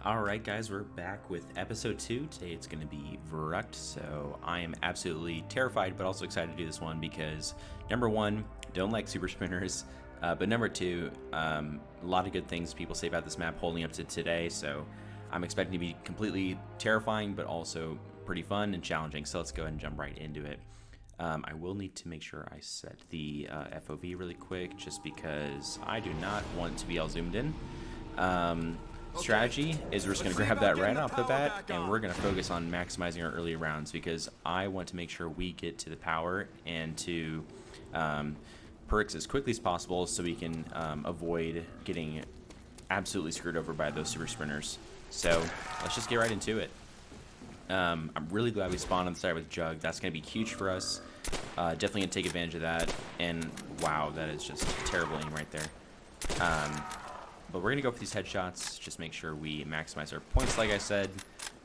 Alright guys, we're back with episode 2. Today it's going to be Verruckt, so I am absolutely terrified but also excited to do this one because number one, don't like super spinners, but number two, a lot of good things people say about this map holding up to today, so I'm expecting to be completely terrifying but also pretty fun and challenging, so let's go ahead and jump right into it. I will need to make sure I set the FOV really quick just because I do not want to be all zoomed in. Strategy is we're just going to grab that right off the bat and we're going to focus on maximizing our early rounds because I want to make sure we get to the power and to perks as quickly as possible so we can avoid getting absolutely screwed over by those super sprinters. So let's just get right into it. I'm really glad we spawned on the side with Jug. That's going to be huge for us. Definitely going to take advantage of that. And wow, that is just terrible aim right there. But we're going to go for these headshots, just make sure we maximize our points, like I said.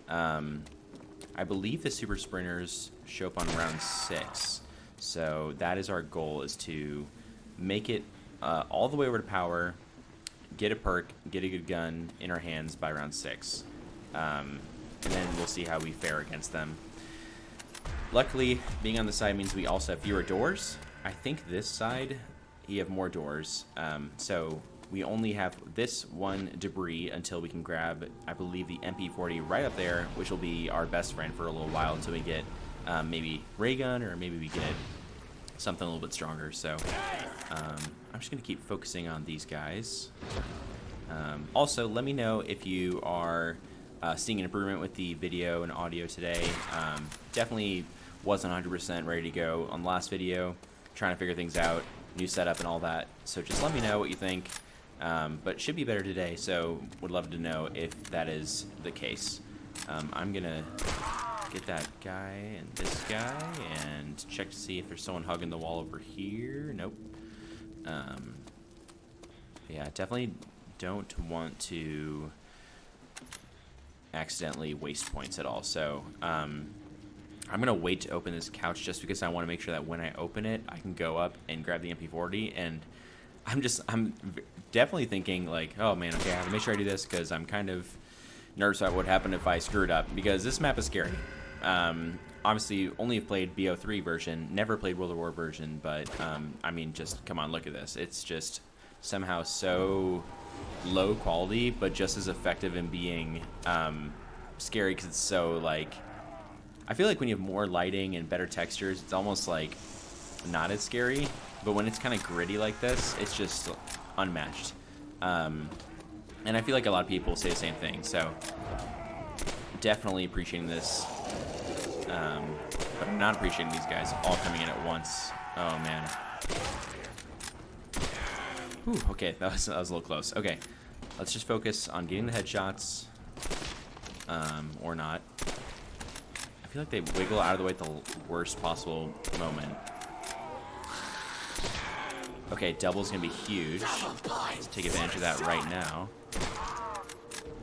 I believe the super sprinters show up on round 6. So that is our goal, is to make it all the way over to power, get a perk, get a good gun in our hands by round 6. And then we'll see how we fare against them. Luckily, being on the side means we also have fewer doors. I think this side, you have more doors. So we only have this one debris until we can grab, I believe, the MP40 right up there, which will be our best friend for a little while until we get maybe ray gun or maybe we get something a little bit stronger. So I'm just going to keep focusing on these guys. Also, let me know if you are seeing an improvement with the video and audio today. Definitely wasn't 100% ready to go on the last video, trying to figure things out, new setup and all that. So just let me know what you think. But it should be better today, so would love to know if that is the case. I'm gonna get that guy and this guy and check to see if there's someone hugging the wall over here. Nope. Yeah, definitely don't want to accidentally waste points at all. So I'm gonna wait to open this couch just because I want to make sure that when I open it, I can go up and grab the MP40. And I'm definitely thinking like, oh man, okay, I have to make sure I do this because I'm kind of nervous about what happened if I screwed up because this map is scary. Obviously, only have played BO3 version, never played World of War version, but I mean, just come on, look at this. It's just somehow so low quality, but just as effective in being scary because it's so like. I feel like when you have more lighting and better textures, it's almost like not as scary. But when it's kind of gritty like this, it's just unmatched. And I feel like a lot of people say the same thing. So definitely appreciating this. But I'm not appreciating these guys all coming in at once. Oh, man. Whew, okay, that was a little close. Okay, let's just focus on getting the headshots. Or not. I feel like they wiggle out of the way at the worst possible moment. Okay, double's gonna be huge. Let's take advantage of that right now.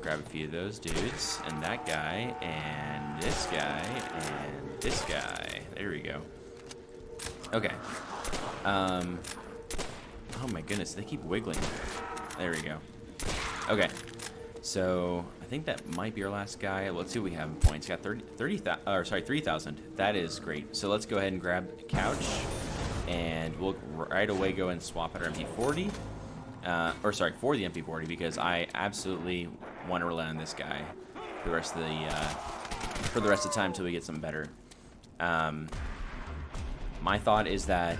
Grab a few of those dudes, and that guy, and this guy, and this guy. There we go. Okay. Oh my goodness, they keep wiggling. There we go. Okay. So I think that might be our last guy. Let's see what we have in points. Got 3,000. That is great. So let's go ahead and grab a couch. And we'll right away go and swap out our MP40, for the MP40 because I absolutely want to rely on this guy for the rest of the time until we get something better. My thought is that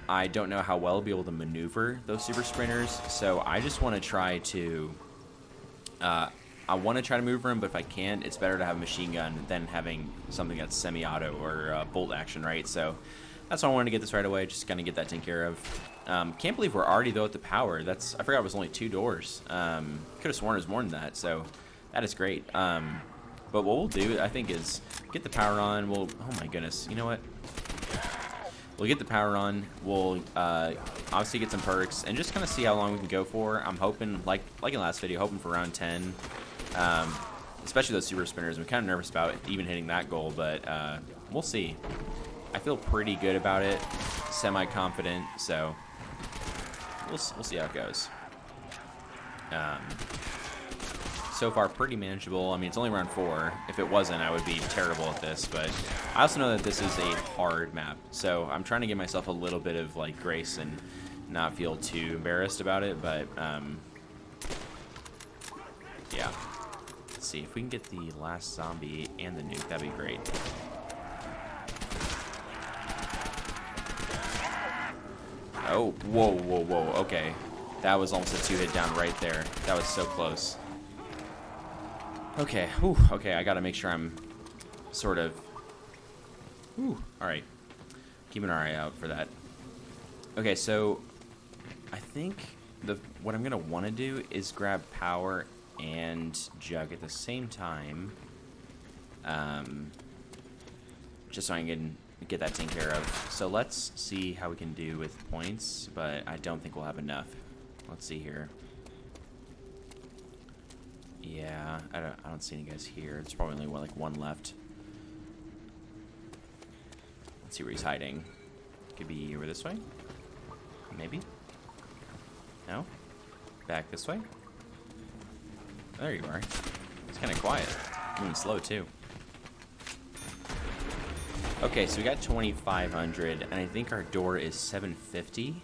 I don't know how well I'll be able to maneuver those super sprinters, so I just want to try to. I want to try to maneuver them, but if I can't, it's better to have a machine gun than having something that's semi-auto or bolt action, right? So. That's why I wanted to get this right away, just kind of get that taken care of. Can't believe we're already, though, at the power. I forgot it was only 2 doors. Could have sworn it was more than that, so that is great. But what we'll do, I think, is get the power on. Oh, my goodness. You know what? We'll get the power on. We'll obviously get some perks and just kind of see how long we can go for. I'm hoping, like in the last video, hoping for round 10. Especially those super spinners. I'm kind of nervous about even hitting that goal, but we'll see. I feel pretty good about it, semi-confident, so we'll see how it goes. so far pretty manageable. I mean, it's only round 4. If it wasn't, I would be terrible at this. But I also know that this is a hard map, so I'm trying to give myself a little bit of like grace and not feel too embarrassed about it. But yeah, let's see if we can get the last zombie and the nuke. That'd be great. Oh, whoa, whoa, whoa. Okay, that was almost a 2-hit down right there. That was so close. Okay, whew, okay, I gotta make sure I'm sort of... Whew, alright. Keeping our eye out for that. Okay, so I think what I'm gonna want to do is grab power and jug at the same time. Just so I can get that taken care of. So let's see how we can do with points, but I don't think we'll have enough. Let's see here. Yeah, I don't see any guys here. There's probably only like one left. Let's see where he's hiding. Could be over this way? Maybe? No? Back this way? There you are. It's kind of quiet. Moving slow too. Okay, so we got 2,500, and I think our door is 750.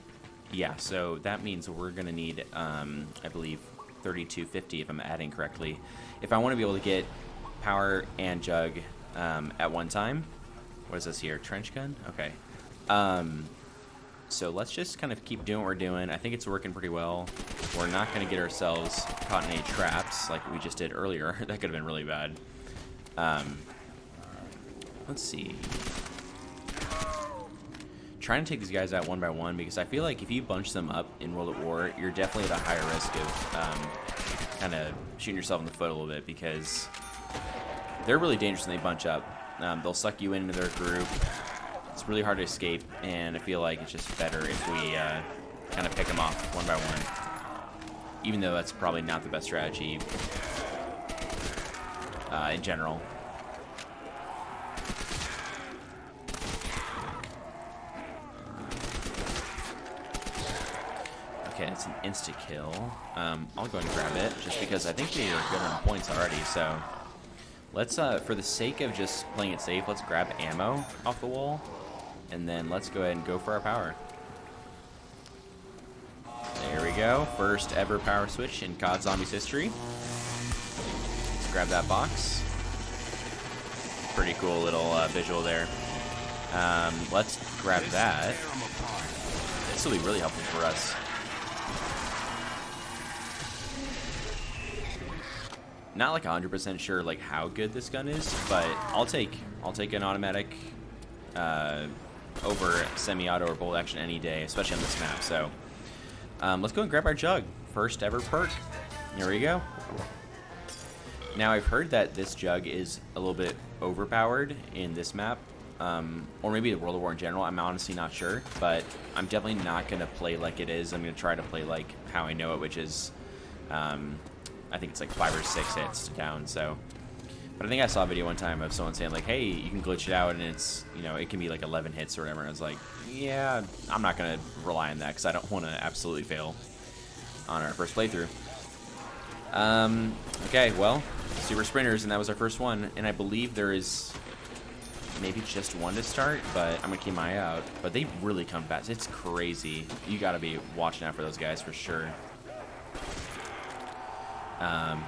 Yeah, so that means we're gonna need, I believe, 3,250 if I'm adding correctly. If I want to be able to get power and jug at one time. What is this here? Trench gun? Okay. So let's just kind of keep doing what we're doing. I think it's working pretty well. We're not going to get ourselves caught in any traps like we just did earlier. That could have been really bad. Let's see. Trying to take these guys out one by one, because I feel like if you bunch them up in World at War, you're definitely at a higher risk of kind of shooting yourself in the foot a little bit, because they're really dangerous when they bunch up. They'll suck you into their group. It's really hard to escape, and I feel like it's just better if we kind of pick them off one by one, even though that's probably not the best strategy in general. Okay, it's an insta-kill. I'll go and grab it, just because I think we are good on points already, so... Let's, for the sake of just playing it safe, let's grab ammo off the wall, and then let's go ahead and go for our power. There we go. First ever power switch in COD Zombies history. Let's grab that box. Pretty cool little visual there. Let's grab that. This will be really helpful for us. Not like 100% sure like how good this gun is, but I'll take an automatic over semi-auto or bolt action any day, especially on this map. So let's go and grab our jug. First ever perk. Here we go. Now I've heard that this jug is a little bit overpowered in this map, or maybe the World of War in general. I'm honestly not sure, but I'm definitely not gonna play like it is. I'm gonna try to play like how I know it, which is I think it's like 5 or 6 hits down. So, but I think I saw a video one time of someone saying like, hey, you can glitch it out and it's, you know, it can be like 11 hits or whatever. And I was like, yeah, I'm not gonna rely on that because I don't want to absolutely fail on our first playthrough. Okay, well, super sprinters, and that was our first one. And I believe there is maybe just one to start, but I'm gonna keep my eye out. But they really come fast. It's crazy. You gotta be watching out for those guys for sure.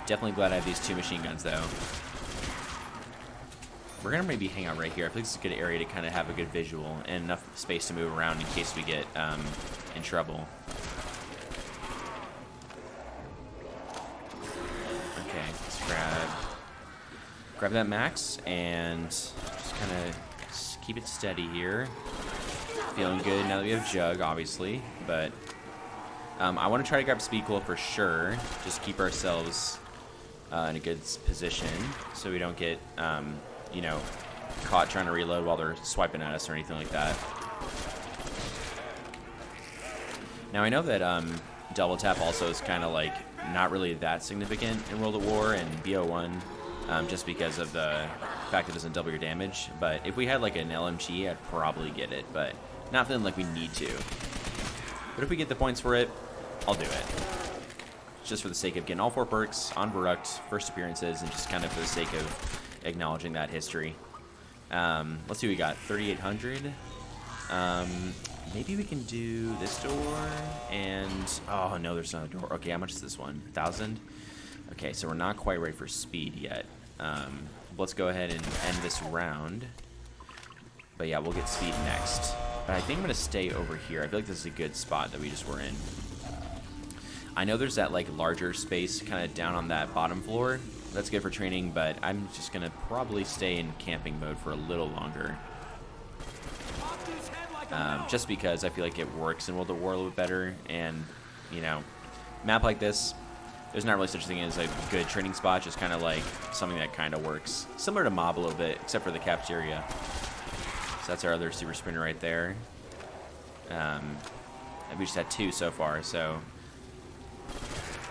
Definitely glad I have these 2 machine guns, though. We're going to maybe hang out right here. I think it's a good area to kind of have a good visual and enough space to move around in case we get in trouble. Okay, let's grab that max and just kind of keep it steady here. Feeling good now that we have Jug, obviously, but... I want to try to grab Speed Cool for sure. Just keep ourselves in a good position so we don't get, you know, caught trying to reload while they're swiping at us or anything like that. Now I know that double tap also is kind of like not really that significant in World of War and BO1, just because of the fact it doesn't double your damage. But if we had like an LMG, I'd probably get it, but not feeling like we need to. But if we get the points for it, I'll do it. just for the sake of getting all 4 perks on Verruckt, first appearances, and just kind of for the sake of acknowledging that history. Let's see what we got. 3,800. Maybe we can do this door, and... Oh, no, there's another door. Okay, how much is this one? 1,000? Okay, so we're not quite ready for speed yet. Let's go ahead and end this round. But yeah, we'll get speed next. But I think I'm going to stay over here. I feel like this is a good spot that we just were in. I know there's that like larger space kind of down on that bottom floor. That's good for training, but I'm just going to probably stay in camping mode for a little longer. Just because I feel like it works in World at War a little bit better. And, you know, map like this, there's not really such a thing as a good training spot, just kind of like something that kind of works. Similar to Mob a little bit, except for the cafeteria. So that's our other super sprinter right there. And we just had 2 so far, so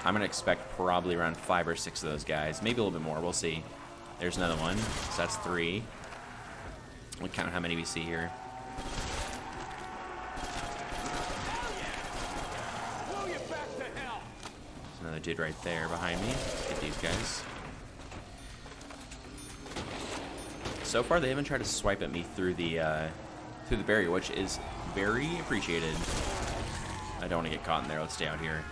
I'm going to expect probably around 5 or 6 of those guys. Maybe a little bit more, we'll see. There's another one, so that's 3. We'll count how many we see here. There's another dude right there behind me. Let's get these guys. So far, they haven't tried to swipe at me through the barrier, which is very appreciated. I don't want to get caught in there. Let's stay out here.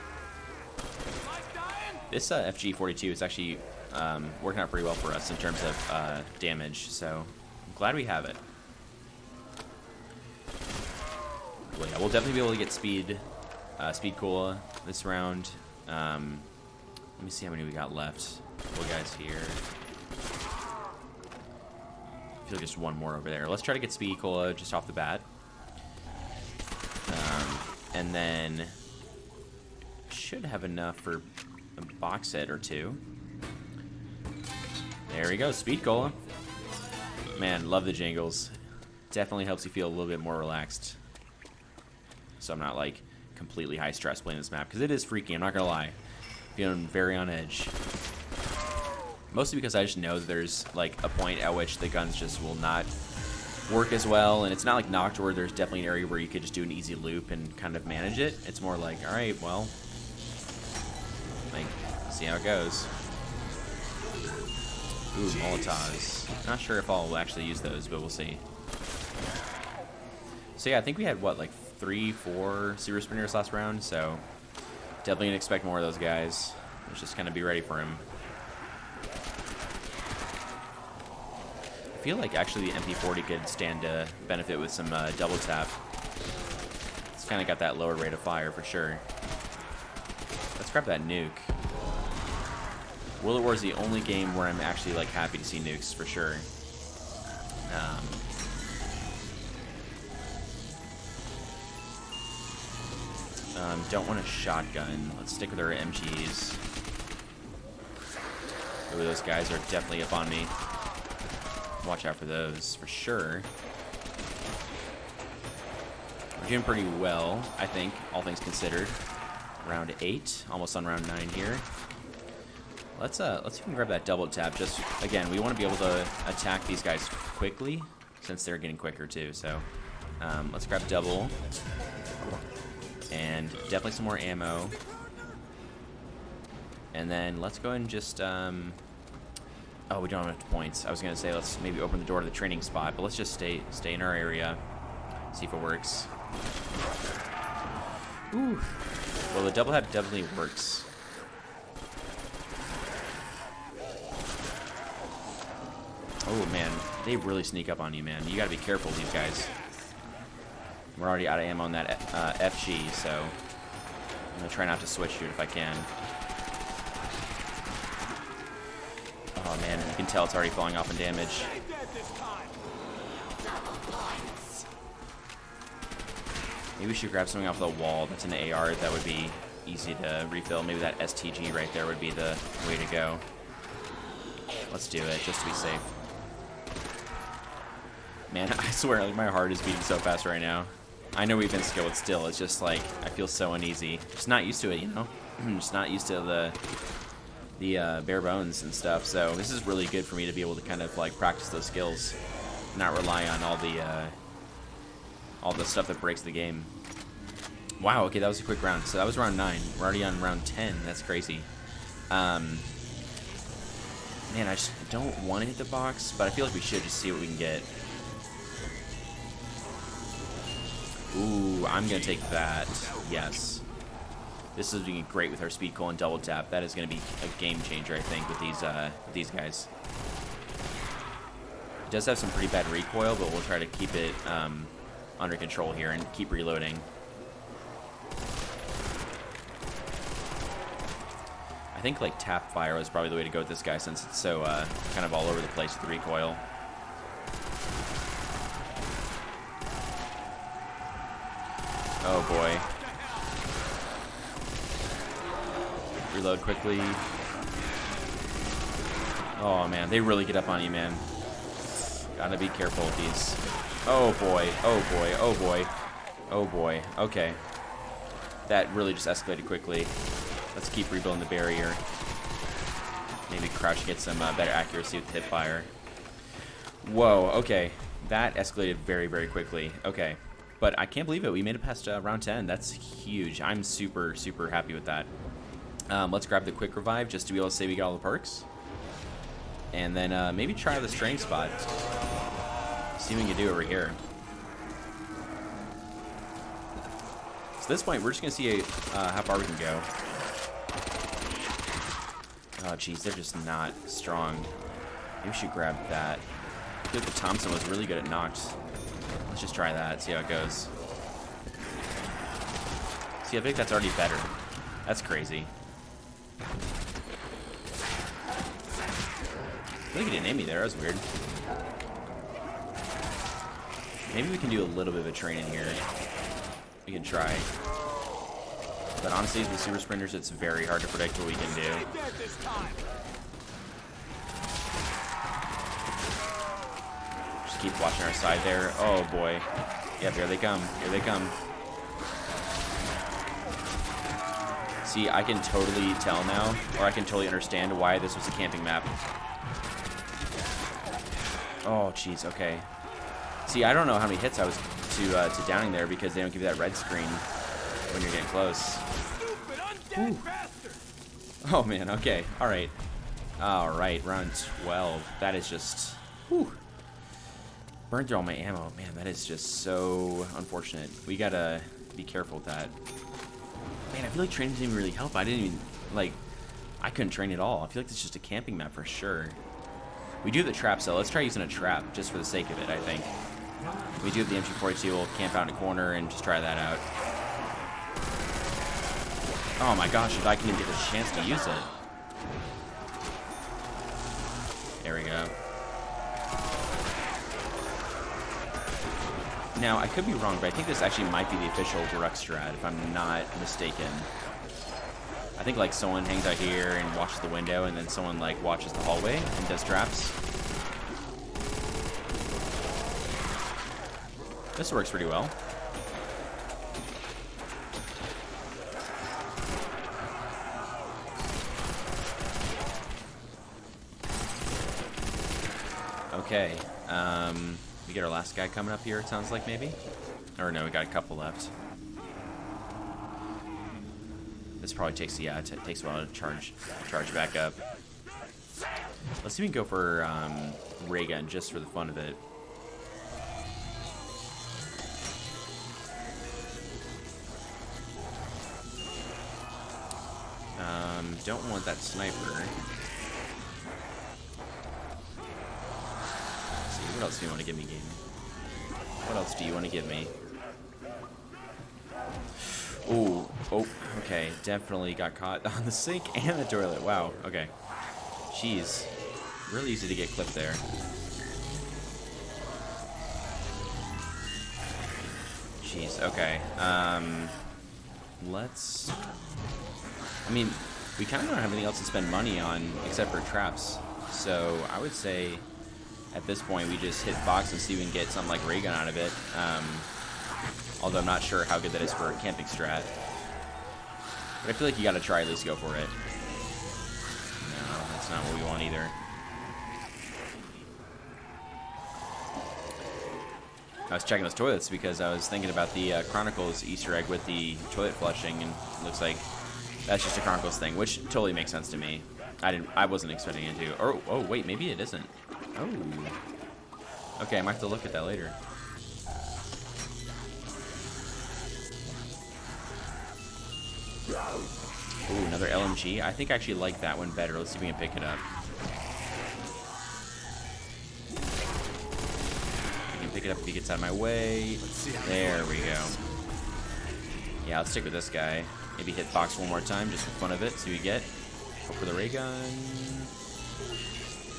This FG-42 is actually working out pretty well for us in terms of damage, so I'm glad we have it. Well, yeah, we'll definitely be able to get speed cola this round. Let me see how many we got left. Couple guys here. I feel like there's one more over there. Let's try to get speed cola just off the bat. And then should have enough for a box set or 2. There we go, speed cola. Man, love the jingles. Definitely helps you feel a little bit more relaxed. So I'm not like completely high stress playing this map, because it is freaky, I'm not gonna lie. Feeling very on edge. Mostly because I just know that there's like a point at which the guns just will not work as well, and it's not like Noct where there's definitely an area where you could just do an easy loop and kind of manage it. It's more like, alright, well, like, see how it goes. Ooh, Molotovs. Not sure if I'll actually use those, but we'll see. So yeah, I think we had, what, like 3, 4 Super Sprinters last round, so definitely gonna expect more of those guys. Let's just kind of be ready for him. I feel like actually the MP40 could stand to benefit with some double tap. It's kind of got that lower rate of fire for sure. Let's grab that nuke. World at War is the only game where I'm actually like happy to see nukes for sure. Don't want a shotgun. Let's stick with our MGs. Ooh, those guys are definitely up on me. Watch out for those, for sure. We're doing pretty well, I think, all things considered. Round 8, almost on round 9 here. Let's see if we can grab that double tap. Just, again, we want to be able to attack these guys quickly, since they're getting quicker too, so. Let's grab double. And definitely some more ammo. And then let's go ahead and just, oh, we don't have enough points. I was going to say let's maybe open the door to the training spot, but let's just stay in our area. See if it works. Ooh. Well, the double tap definitely works. Oh, man. They really sneak up on you, man. You got to be careful with these guys. We're already out of ammo on that FG, so I'm going to try not to switch shoot if I can. Oh man, you can tell it's already falling off in damage. Maybe we should grab something off the wall that's an AR that would be easy to refill. Maybe that STG right there would be the way to go. Let's do it, just to be safe. Man, I swear, like, my heart is beating so fast right now. I know we've been skilled still, it's just like, I feel so uneasy. Just not used to it, you know? Just not used to the bare bones and stuff, so this is really good for me to be able to kind of like practice those skills, not rely on all the stuff that breaks the game. Wow, okay, that was a quick round. So that was round 9. We're already on round 10. That's crazy. Man, I just don't want to hit the box, but I feel like we should just see what we can get. Ooh, I'm going to take that. Yes. This is doing great with our speed coal and double tap. That is going to be a game changer, I think, with these guys. It does have some pretty bad recoil, but we'll try to keep it under control here and keep reloading. I think like tap fire is probably the way to go with this guy since it's so kind of all over the place with the recoil. Oh boy. Reload quickly. Oh man, they really get up on you, man. Gotta be careful with these. Oh boy, oh boy, oh boy. Oh boy, okay. That really just escalated quickly. Let's keep rebuilding the barrier. Maybe crouch and get some better accuracy with hip fire. Whoa, okay. That escalated very, very quickly. Okay. But I can't believe it. We made it past round 10. That's huge. I'm super, super happy with that. Let's grab the quick revive just to be able to say we got all the perks. And then maybe try the straying spot. See what we can do over here. So at this point, we're just going to see how far we can go. Oh, jeez, they're just not strong. Maybe we should grab that. I feel like the Thompson was really good at knocks. Let's just try that, see how it goes. See, I think that's already better. That's crazy. I think he didn't hit me there, that was weird. Maybe we can do a little bit of a train in here. We can try. But honestly, with super sprinters, it's very hard to predict what we can do. Just keep watching our side there. Oh boy. Yep, here they come. Here they come. See, I can totally tell now, or I can totally understand why this was a camping map. Oh, jeez, okay. See, I don't know how many hits I was to downing there because they don't give you that red screen when you're getting close. Ooh. Oh man, okay, alright. Alright, round 12. That is just... Whew. Burned through all my ammo. Man, that is just so unfortunate. We gotta be careful with that. Man, I feel like training didn't even really help. I didn't even, like, I couldn't train at all. I feel like it's just a camping map for sure. We do have the trap, so let's try using a trap just for the sake of it, I think. We do have the MG42. We'll camp out in a corner and just try that out. Oh my gosh, if I can even get a chance to use it. There we go. Now, I could be wrong, but I think this actually might be the official Verruckt strat, if I'm not mistaken. I think, like, someone hangs out here and watches the window, and then someone, like, watches the hallway and does traps. This works pretty well. Okay, we get our last guy coming up here, it sounds like, maybe? Or no, we got a couple left. This probably takes, yeah, it takes a while to charge back up. Let's see if we can go for ray gun, just for the fun of it. Don't want that sniper. What else do you want to give me, game? What else do you want to give me? Ooh, oh, okay. Definitely got caught on the sink and the toilet. Wow, okay. Jeez. Really easy to get clipped there. Jeez, okay. Let's... I mean, we kind of don't have anything else to spend money on except for traps. So, I would say... At this point, we just hit box and see if we can get something like ray gun out of it. Although I'm not sure how good that is for a camping strat. But I feel like you gotta try at least go for it. No, that's not what we want either. I was checking those toilets because I was thinking about the Chronicles Easter egg with the toilet flushing, and it looks like that's just a Chronicles thing, which totally makes sense to me. I wasn't expecting it to. Oh, wait, maybe it isn't. Oh. Okay, I might have to look at that later. Ooh, another LMG. I think I actually like that one better. Let's see if we can pick it up. I can pick it up if he gets out of my way. There we go. Yeah, let's stick with this guy. Maybe hit box one more time just for fun of it. See what we get. Go for the ray gun.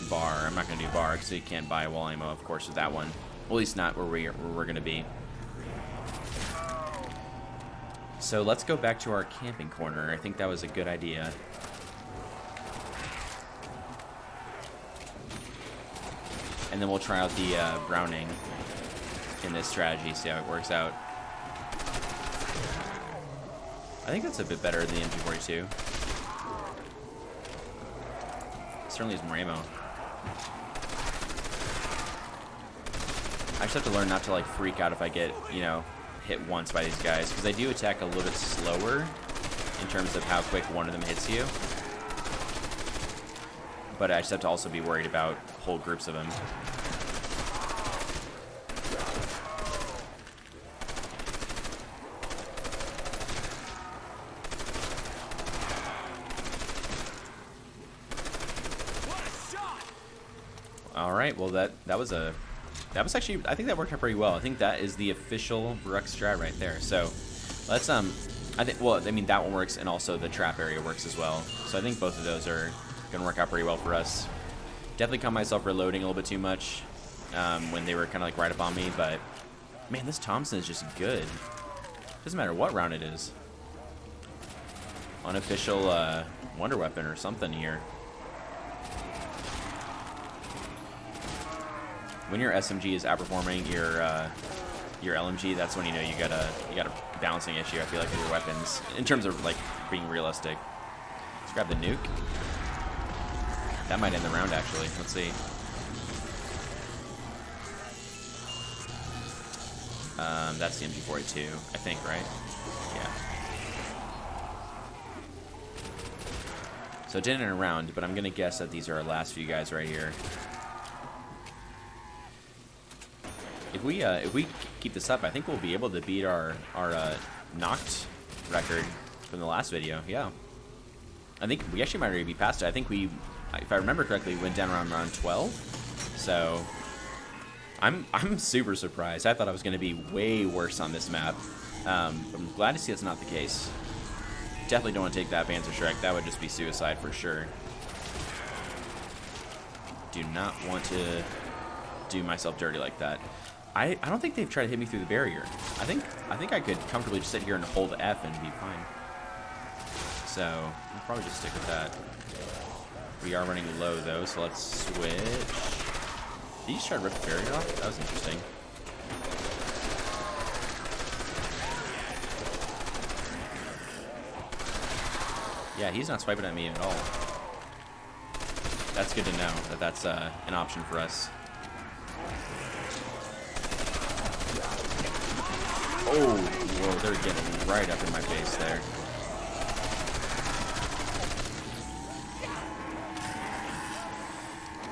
Bar. I'm not going to do bar because you can't buy wall ammo, of course, with that one. Well, at least not where we're going to be. So let's go back to our camping corner. I think that was a good idea. And then we'll try out the Browning in this strategy, see how it works out. I think that's a bit better than the MP42. Certainly has more ammo. I just have to learn not to like freak out if I get, you know, hit once by these guys, because they do attack a little bit slower in terms of how quick one of them hits you. But I just have to also be worried about whole groups of them. All right, well that was actually, I think that worked out pretty well. I think that is the official Verruckt strat right there. So let's I think, well, I mean, that one works, and also the trap area works as well. So I think both of those are gonna work out pretty well for us. Definitely caught myself reloading a little bit too much when they were kind of like right up on me, but man, this Thompson is just good. Doesn't matter what round it is. Unofficial wonder weapon or something here. When your SMG is outperforming your LMG, that's when you know you got a balancing issue, I feel like, with your weapons in terms of like being realistic. Let's grab the nuke. That might end the round, actually. Let's see. That's the MP42, I think, right? Yeah. So it didn't end a round, but I'm gonna guess that these are our last few guys right here. If we keep this up, I think we'll be able to beat our knocked record from the last video. Yeah, I think we actually might already be past it. I think we, if I remember correctly, went down around round 12. So I'm super surprised. I thought I was going to be way worse on this map. I'm glad to see that's not the case. Definitely don't want to take that Panzer Shrek. That would just be suicide for sure. Do not want to do myself dirty like that. I don't think they've tried to hit me through the barrier. I think I could comfortably just sit here and hold F and be fine. So I'll probably just stick with that. We are running low though, so let's switch. Did you just try to rip the barrier off? That was interesting. Yeah, he's not swiping at me at all. That's good to know that that's an option for us. Oh, whoa, they're getting right up in my face there.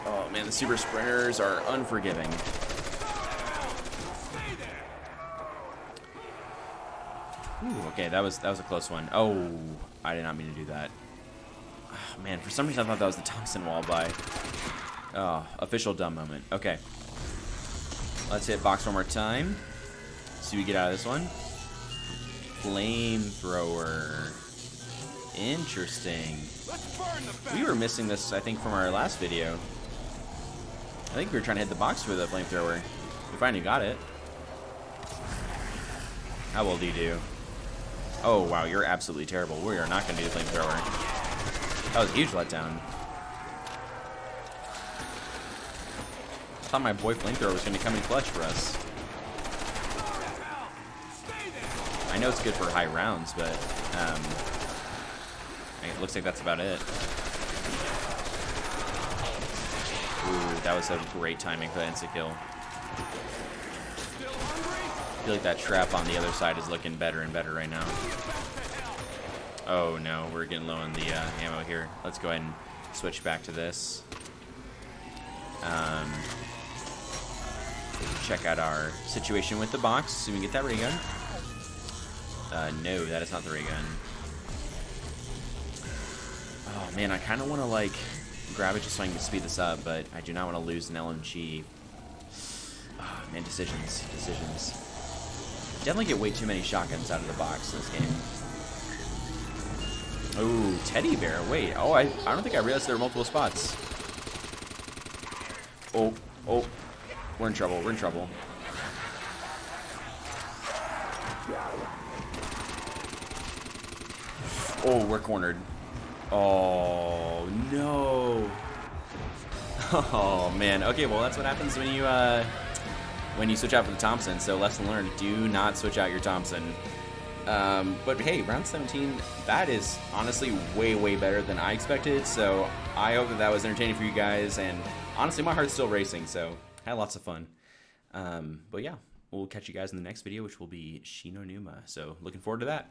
Oh man, the super sprinters are unforgiving. Ooh, okay, that was a close one. Oh, I did not mean to do that. Oh, man, for some reason I thought that was the Thompson wall by. Oh, official dumb moment. Okay. Let's hit box one more time. See what we get out of this one. Flamethrower. Interesting. We were missing this, I think, from our last video. I think we were trying to hit the box with a flamethrower. We finally got it. How well do you do? Oh, wow, you're absolutely terrible. We are not going to do the flamethrower. That was a huge letdown. I thought my boy flamethrower was going to come in clutch for us. I know it's good for high rounds, but it looks like that's about it. Ooh, that was a great timing for the insta kill. feel like that trap on the other side is looking better and better right now. Oh no, we're getting low on the ammo here. Let's go ahead and switch back to this. Check out our situation with the box. So we can get that ray gun. No, that is not the ray gun. Oh man, I kind of want to like grab it just so I can speed this up, but I do not want to lose an LMG. Oh, man, decisions. Definitely get way too many shotguns out of the box in this game. Oh, teddy bear. Wait. Oh, I don't think I realized there were multiple spots. Oh. We're in trouble. Oh, we're cornered. Oh, no. Oh, man. Okay, well, that's what happens when you switch out for the Thompson. So, lesson learned, do not switch out your Thompson. But hey, round 17, that is honestly way better than I expected. So, I hope that was entertaining for you guys. And honestly, my heart's still racing, so had lots of fun. But yeah, we'll catch you guys in the next video, which will be Shinonuma. So, looking forward to that.